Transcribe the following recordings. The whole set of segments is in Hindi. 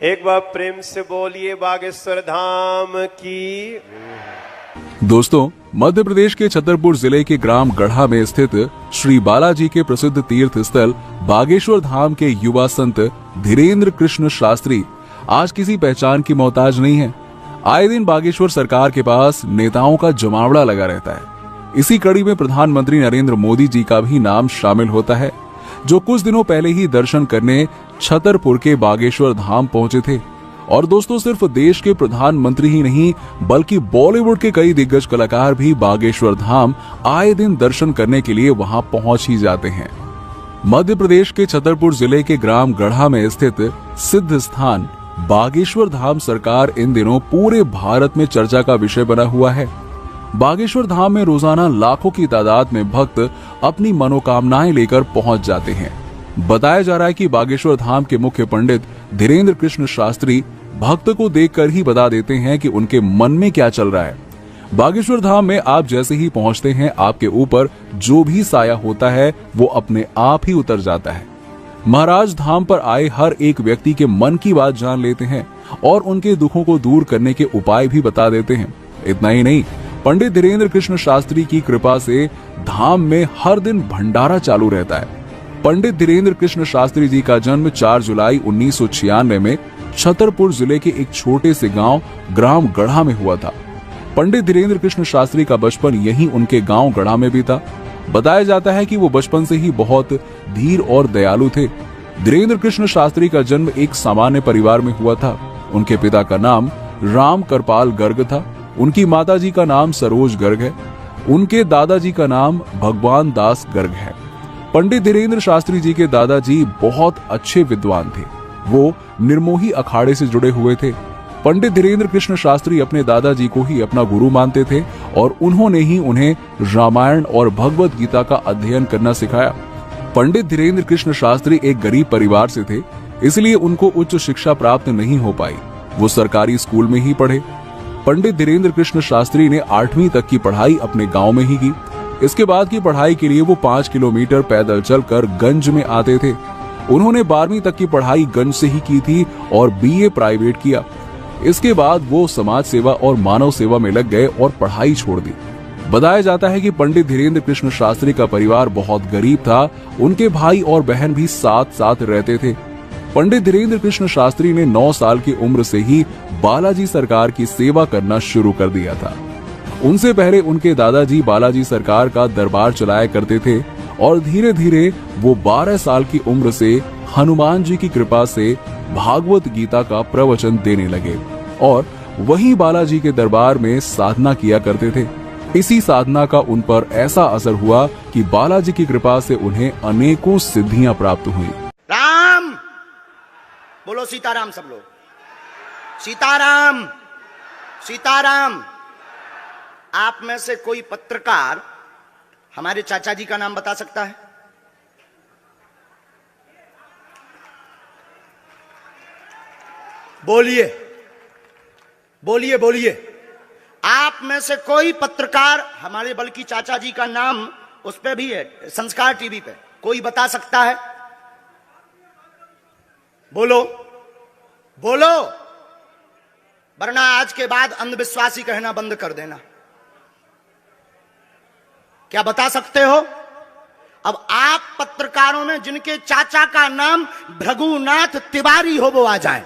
एक बार प्रेम से बोलिए बागेश्वर धाम की। दोस्तों, मध्य प्रदेश के छतरपुर जिले के ग्राम गढ़ा में स्थित श्री बालाजी के प्रसिद्ध तीर्थ स्थल बागेश्वर धाम के युवा संत धीरेन्द्र कृष्ण शास्त्री आज किसी पहचान की मोहताज नहीं है। आए दिन बागेश्वर सरकार के पास नेताओं का जमावड़ा लगा रहता है। इसी कड़ी में प्रधानमंत्री नरेंद्र मोदी जी का भी नाम शामिल होता है, जो कुछ दिनों पहले ही दर्शन करने छतरपुर के बागेश्वर धाम पहुंचे थे। और दोस्तों, सिर्फ देश के प्रधानमंत्री ही नहीं बल्कि बॉलीवुड के कई दिग्गज कलाकार भी बागेश्वर धाम आए दिन दर्शन करने के लिए वहां पहुंच ही जाते हैं। मध्य प्रदेश के छतरपुर जिले के ग्राम गढ़ा में स्थित सिद्ध स्थान बागेश्वर धाम सरकार इन दिनों पूरे भारत में चर्चा का विषय बना हुआ है। बागेश्वर धाम में रोजाना लाखों की तादाद में भक्त अपनी मनोकामनाएं लेकर पहुंच जाते हैं। बताया जा रहा है कि बागेश्वर धाम के मुख्य पंडित धीरेन्द्र कृष्ण शास्त्री भक्त को देखकर ही बता देते हैं कि उनके मन में क्या चल रहा है। बागेश्वर धाम में आप जैसे ही पहुंचते हैं, आपके ऊपर जो भी साया होता है वो अपने आप ही उतर जाता है। महाराज धाम पर आए हर एक व्यक्ति के मन की बात जान लेते हैं और उनके दुखों को दूर करने के उपाय भी बता देते हैं। इतना ही नहीं, पंडित धीरेन्द्र कृष्ण शास्त्री की कृपा से धाम में हर दिन भंडारा चालू रहता है। पंडित धीरेन्द्र कृष्ण शास्त्री जी का जन्म 4 जुलाई 1996 में छतरपुर जिले के एक छोटे से गांव ग्राम गढ़ा में हुआ था। पंडित धीरेन्द्र कृष्ण शास्त्री का बचपन यहीं उनके गांव गढ़ा में भी था। बताया जाता है कि वो बचपन से ही बहुत धीर और दयालु थे। धीरेन्द्र कृष्ण शास्त्री का जन्म एक सामान्य परिवार में हुआ था। उनके पिता का नाम राम करपाल गर्ग था। उनकी माताजी का नाम सरोज गर्ग है। उनके दादाजी का नाम भगवान दास गर्ग है। पंडित धीरेन्द्र शास्त्री जी के दादाजी बहुत अच्छे विद्वान थे। वो निर्मोही अखाड़े से जुड़े हुए थे। पंडित धीरेन्द्र कृष्ण शास्त्री अपने दादाजी को ही अपना गुरु मानते थे और उन्होंने ही उन्हें रामायण और भगवत गीता का अध्ययन करना सिखाया। पंडित धीरेन्द्र कृष्ण शास्त्री एक गरीब परिवार से थे, इसलिए उनको उच्च शिक्षा प्राप्त नहीं हो पाई। वो सरकारी स्कूल में ही पढ़े। पंडित धीरेन्द्र कृष्ण शास्त्री ने 8वीं तक की पढ़ाई अपने गांव में ही की। इसके बाद की पढ़ाई के लिए वो 5 किलोमीटर पैदल चलकर गंज में आते थे। उन्होंने 12वीं तक की पढ़ाई गंज से ही की थी और बीए प्राइवेट किया। इसके बाद वो समाज सेवा और मानव सेवा में लग गए और पढ़ाई छोड़ दी। बताया जाता है कि पंडित धीरेन्द्र कृष्ण शास्त्री का परिवार बहुत गरीब था। उनके भाई और बहन भी साथ साथ रहते थे। पंडित धीरेन्द्र कृष्ण शास्त्री ने 9 साल की उम्र से ही बालाजी सरकार की सेवा करना शुरू कर दिया था। उनसे पहले उनके दादाजी बालाजी सरकार का दरबार चलाया करते थे और धीरे धीरे वो 12 साल की उम्र से हनुमान जी की कृपा से भागवत गीता का प्रवचन देने लगे और वहीं बालाजी के दरबार में साधना किया करते थे। इसी साधना का उन पर ऐसा असर हुआ कि बालाजी की कृपा से उन्हें अनेकों सिद्धियां प्राप्त हुई। राम बोलो, सीताराम सब लोग, सीताराम सीताराम। आप में से कोई पत्रकार हमारे चाचा जी का नाम बता सकता है? बोलिए बोलिए बोलिए। आप में से कोई पत्रकार हमारे बल्कि चाचा जी का नाम उस पे भी है, संस्कार टीवी पे, कोई बता सकता है? बोलो बोलो, वरना आज के बाद अंधविश्वासी कहना बंद कर देना। क्या बता सकते हो? अब आप पत्रकारों में जिनके चाचा का नाम भृगुनाथ तिवारी हो वो आ जाए।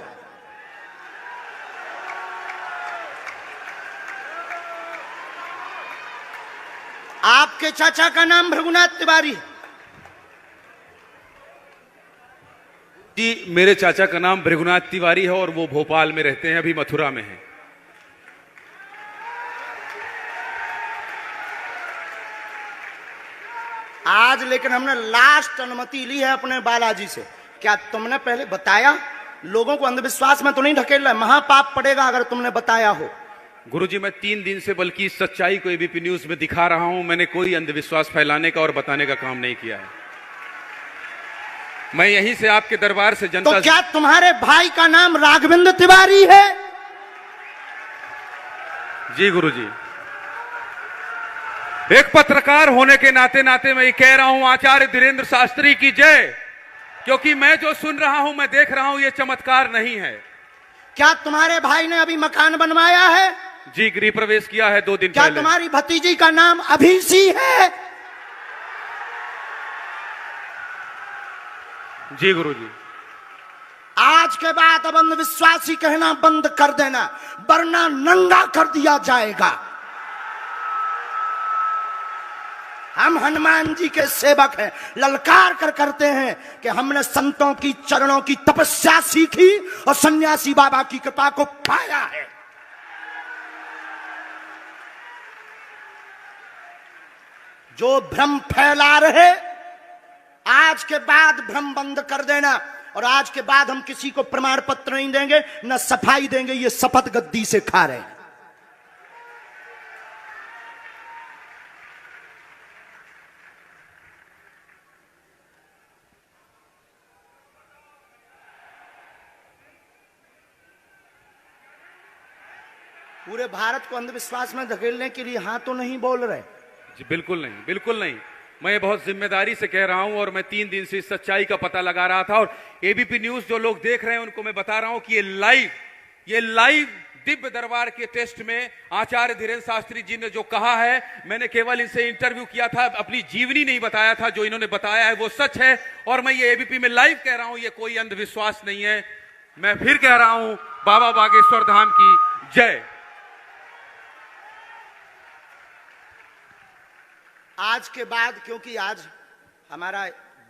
आपके चाचा का नाम भृगुनाथ तिवारी? जी, मेरे चाचा का नाम भृगुनाथ तिवारी है और वो भोपाल में रहते हैं, अभी मथुरा में हैं। आज लेकिन हमने लास्ट अनुमति ली है अपने बालाजी से। क्या तुमने पहले बताया? लोगों को अंधविश्वास में तो नहीं ढकेल रहा, महापाप पड़ेगा अगर तुमने बताया हो। गुरुजी, मैं 3 दिन से बल्कि सच्चाई को एबीपी न्यूज में दिखा रहा हूं। मैंने कोई अंधविश्वास फैलाने का और बताने का काम नहीं किया है। मैं यहीं से आपके दरबार से जनता। तो क्या तुम्हारे भाई का नाम राघवेंद्र तिवारी है? जी गुरुजी, एक पत्रकार होने के नाते मैं ये कह रहा हूं, आचार्य धीरेन्द्र शास्त्री की जय। क्योंकि मैं जो सुन रहा हूं, मैं देख रहा हूं, ये चमत्कार नहीं है। क्या तुम्हारे भाई ने अभी मकान बनवाया है? जी, गृह प्रवेश किया है 2 दिन क्या पहले। तुम्हारी भतीजी का नाम अभिसी है? जी गुरुजी। आज के बाद अब अंधविश्वासी कहना बंद कर देना, वरना नंगा कर दिया जाएगा। हम हनुमान जी के सेवक हैं, ललकार कर करते हैं कि हमने संतों की चरणों की तपस्या सीखी और सन्यासी बाबा की कृपा को पाया है। जो भ्रम फैला रहे, आज के बाद भ्रम बंद कर देना। और आज के बाद हम किसी को प्रमाण पत्र नहीं देंगे, न सफाई देंगे, ये शपथ गद्दी से खा रहे हैं। पूरे भारत को अंधविश्वास में धकेलने के लिए हाँ तो नहीं बोल रहे। जी बिल्कुल नहीं, बिल्कुल नहीं। मैं बहुत जिम्मेदारी से कह रहा हूं और मैं 3 दिन से इस सच्चाई का पता लगा रहा था। और एबीपी न्यूज जो लोग देख रहे हैं उनको मैं बता रहा हूं कि ये लाइव दिव्य दरबार के टेस्ट में आचार्य धीरेन्द्र शास्त्री जी ने जो कहा है, मैंने केवल इनसे इंटरव्यू किया था, अपनी जीवनी नहीं बताया था। जो इन्होंने बताया है वो सच है और मैं ये एबीपी में लाइव कह रहा हूं, ये कोई अंधविश्वास नहीं है। मैं फिर कह रहा हूं, बाबा बागेश्वर धाम की जय। आज के बाद, क्योंकि आज हमारा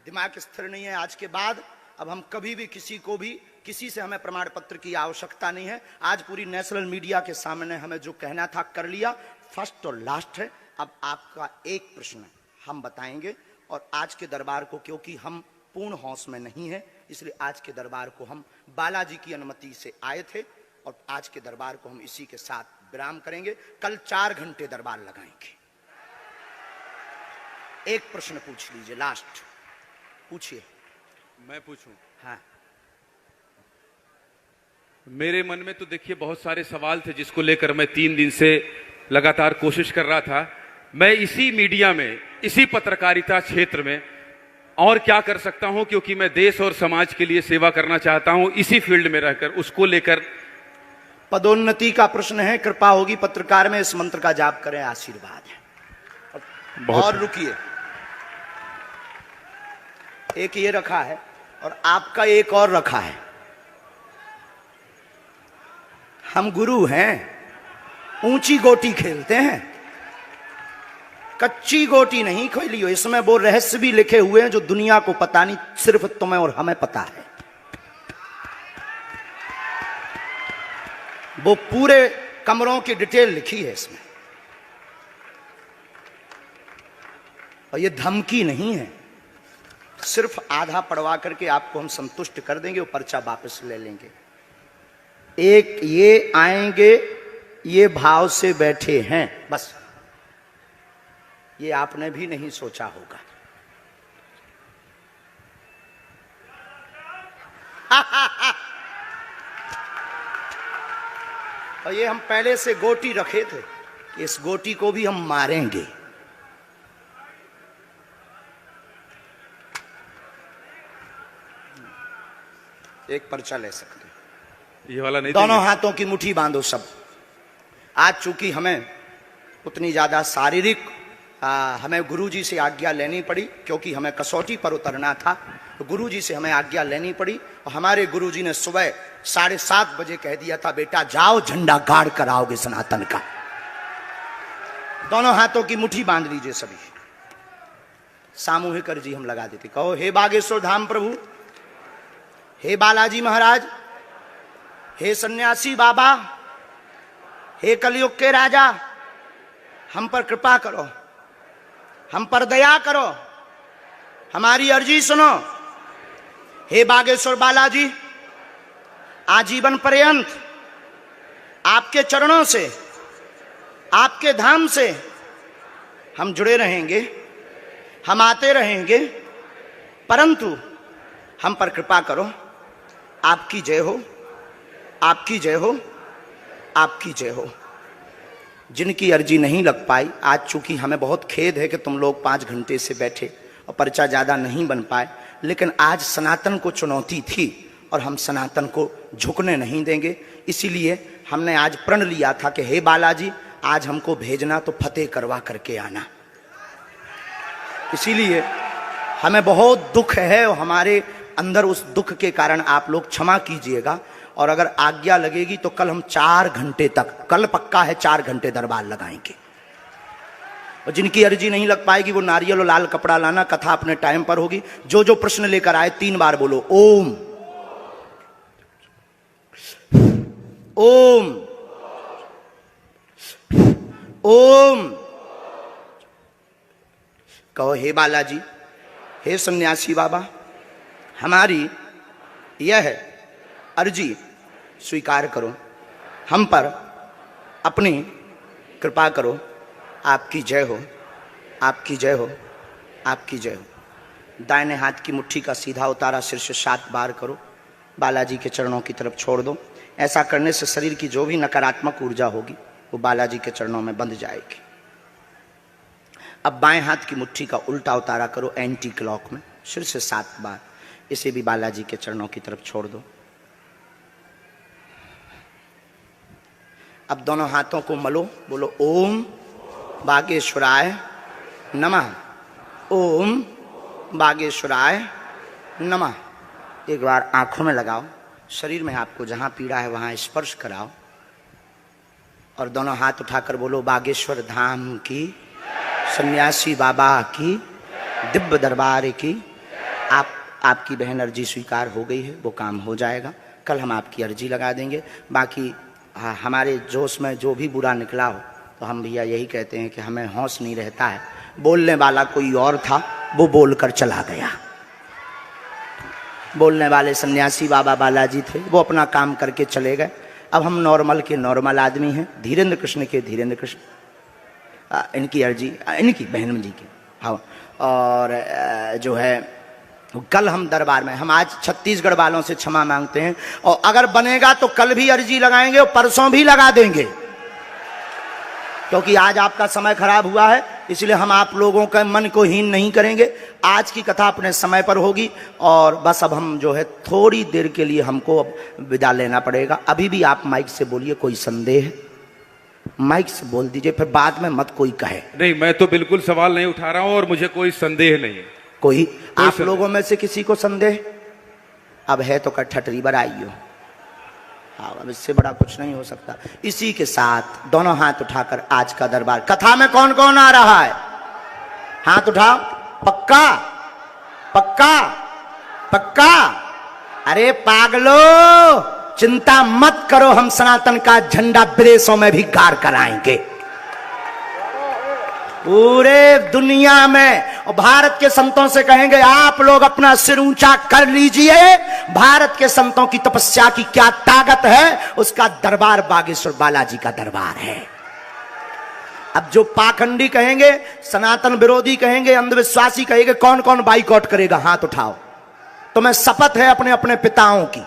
दिमाग स्थिर नहीं है, आज के बाद अब हम कभी भी किसी से हमें प्रमाण पत्र की आवश्यकता नहीं है। आज पूरी नेशनल मीडिया के सामने हमें जो कहना था कर लिया, फर्स्ट और लास्ट है। अब आपका एक प्रश्न हम बताएंगे और आज के दरबार को, क्योंकि हम पूर्ण होश में नहीं है, इसलिए आज के दरबार को हम बालाजी की अनुमति से आए थे और आज के दरबार को हम इसी के साथ विराम करेंगे। कल 4 घंटे दरबार लगाएंगे। एक प्रश्न पूछ लीजिए, लास्ट पूछिए। मैं पूछूं? हाँ। मेरे मन में तो देखिए बहुत सारे सवाल थे जिसको लेकर मैं 3 दिन से लगातार कोशिश कर रहा था। मैं इसी मीडिया में, इसी पत्रकारिता क्षेत्र में और क्या कर सकता हूं, क्योंकि मैं देश और समाज के लिए सेवा करना चाहता हूं इसी फील्ड में रहकर। उसको लेकर पदोन्नति का प्रश्न है, कृपा होगी पत्रकार में, इस मंत्र का जाप करें, आशीर्वाद है। और रुकिए, एक ये रखा है और आपका एक और रखा है। हम गुरु हैं, ऊंची गोटी खेलते हैं, कच्ची गोटी नहीं खेली हो। इसमें वो रहस्य भी लिखे हुए हैं जो दुनिया को पता नहीं, सिर्फ तुम्हें और हमें पता है। वो पूरे कमरों की डिटेल लिखी है इसमें। और ये धमकी नहीं है, सिर्फ आधा पढ़वा करके आपको हम संतुष्ट कर देंगे और पर्चा वापस ले लेंगे। एक ये आएंगे, ये भाव से बैठे हैं, बस। ये आपने भी नहीं सोचा होगा। और ये हम पहले से गोटी रखे थे, इस गोटी को भी हम मारेंगे। एक पर्चा ले सकते हैं, ये वाला नहीं। दोनों हाथों की मुट्ठी बांधो सब। आज चूंकि हमें उतनी ज्यादा शारीरिक हमें गुरुजी से आज्ञा लेनी पड़ी, क्योंकि हमें कसौटी पर उतरना था, तो गुरुजी से हमें आज्ञा लेनी पड़ी। और हमारे गुरुजी ने सुबह 7:30 बजे कह दिया था, बेटा जाओ झंडा गाड़ कर आओगे सनातन का। दोनों हाथों की मुट्ठी बांध लीजिए सभी। सामूहिक अर्जी हम लगा देते। कहो, हे बागेश्वर धाम प्रभु, हे बालाजी महाराज, हे सन्यासी बाबा, हे कलयुग के राजा, हम पर कृपा करो, हम पर दया करो, हमारी अर्जी सुनो। हे बागेश्वर बालाजी, आजीवन पर्यंत आपके चरणों से, आपके धाम से हम जुड़े रहेंगे, हम आते रहेंगे, परंतु हम पर कृपा करो। आपकी जय हो, आपकी जय हो, आपकी जय हो। जिनकी अर्जी नहीं लग पाई, आज चूंकि हमें बहुत खेद है कि तुम लोग 5 घंटे से बैठे और पर्चा ज्यादा नहीं बन पाए, लेकिन आज सनातन को चुनौती थी और हम सनातन को झुकने नहीं देंगे। इसीलिए हमने आज प्रण लिया था कि हे बालाजी, आज हमको भेजना तो फतेह करवा करके आना। इसीलिए हमें बहुत दुख है और हमारे अंदर उस दुख के कारण आप लोग क्षमा कीजिएगा। और अगर आज्ञा लगेगी तो कल हम 4 घंटे तक, कल पक्का है 4 घंटे दरबार लगाएंगे। और जिनकी अर्जी नहीं लग पाएगी वो नारियल और लाल कपड़ा लाना, कथा अपने टाइम पर होगी। जो जो प्रश्न लेकर आए 3 बार बोलो ओम ओम ओम। कहो हे बालाजी, हे सन्यासी बाबा, हमारी यह अर्जी स्वीकार करो, हम पर अपनी कृपा करो। आपकी जय हो, आपकी जय हो, आपकी जय हो। दाहिने हाथ की मुट्ठी का सीधा उतारा शीर्ष 7 बार करो, बालाजी के चरणों की तरफ छोड़ दो। ऐसा करने से शरीर की जो भी नकारात्मक ऊर्जा होगी वो बालाजी के चरणों में बंध जाएगी। अब बाएं हाथ की मुट्ठी का उल्टा उतारा करो एंटी क्लॉक में, शीर्ष 7 बार। इसे भी बालाजी के चरणों की तरफ छोड़ दो। अब दोनों हाथों को मलो, बोलो ओम बागेश्वराय नमः, ओम बागेश्वराय नमः। एक बार आंखों में लगाओ, शरीर में आपको जहां पीड़ा है वहां स्पर्श कराओ और दोनों हाथ उठाकर बोलो बागेश्वर धाम की, सन्यासी बाबा की, दिव्य दरबार की। आपकी बहन अर्जी स्वीकार हो गई है, वो काम हो जाएगा। कल हम आपकी अर्जी लगा देंगे। बाकी हमारे जोश में जो भी बुरा निकला हो तो हम भैया यही कहते हैं कि हमें होश नहीं रहता है। बोलने वाला कोई और था, वो बोलकर चला गया। बोलने वाले सन्यासी बाबा बालाजी थे, वो अपना काम करके चले गए। अब हम नॉर्मल के नॉर्मल आदमी हैं, धीरेन्द्र कृष्ण के धीरेन्द्र कृष्ण। इनकी अर्जी, इनकी बहन जी की, हाँ। और जो है कल हम दरबार में, हम आज छत्तीसगढ़ वालों से क्षमा मांगते हैं और अगर बनेगा तो कल भी अर्जी लगाएंगे और परसों भी लगा देंगे, क्योंकि आज आपका समय खराब हुआ है। इसलिए हम आप लोगों के मन को हीन नहीं करेंगे। आज की कथा अपने समय पर होगी और बस अब हम जो है थोड़ी देर के लिए हमको अब विदा लेना पड़ेगा। अभी भी आप माइक से बोलिए, कोई संदेह माइक से बोल दीजिए, फिर बाद में मत कोई कहे। नहीं, मैं तो बिल्कुल सवाल नहीं उठा रहा हूं और मुझे कोई संदेह नहीं है। कोई आप लोगों में से किसी को संदेह? अब है तो कठठरी बराइयो। हाँ, अब इससे बड़ा कुछ नहीं हो सकता। इसी के साथ दोनों हाथ उठाकर आज का दरबार, कथा में कौन कौन आ रहा है? हाथ उठाओ। पक्का पक्का पक्का? अरे पागलो, चिंता मत करो, हम सनातन का झंडा विदेशों में भी गाड़ कर आएंगे, पूरे दुनिया में। और भारत के संतों से कहेंगे आप लोग अपना सिर ऊंचा कर लीजिए, भारत के संतों की तपस्या की क्या ताकत है, उसका दरबार बागेश्वर बालाजी का दरबार है। अब जो पाखंडी कहेंगे, सनातन विरोधी कहेंगे, अंधविश्वासी कहेंगे, कौन कौन बाइकआउट करेगा? हाथ उठाओ। तुम्हें शपथ है अपने अपने पिताओं की,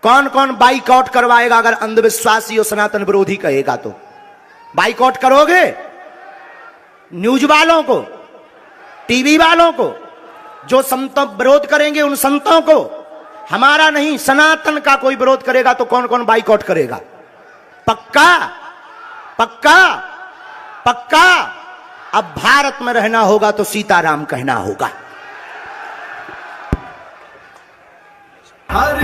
कौन कौन बाइकआउट करवाएगा? अगर अंधविश्वासी और सनातन विरोधी कहेगा तो बाइकआउट करोगे? न्यूज वालों को, टीवी वालों को, जो संतों विरोध करेंगे उन संतों को, हमारा नहीं सनातन का कोई विरोध करेगा तो कौन कौन बाइकआउट करेगा? पक्का पक्का पक्का? अब भारत में रहना होगा तो सीताराम कहना होगा। हर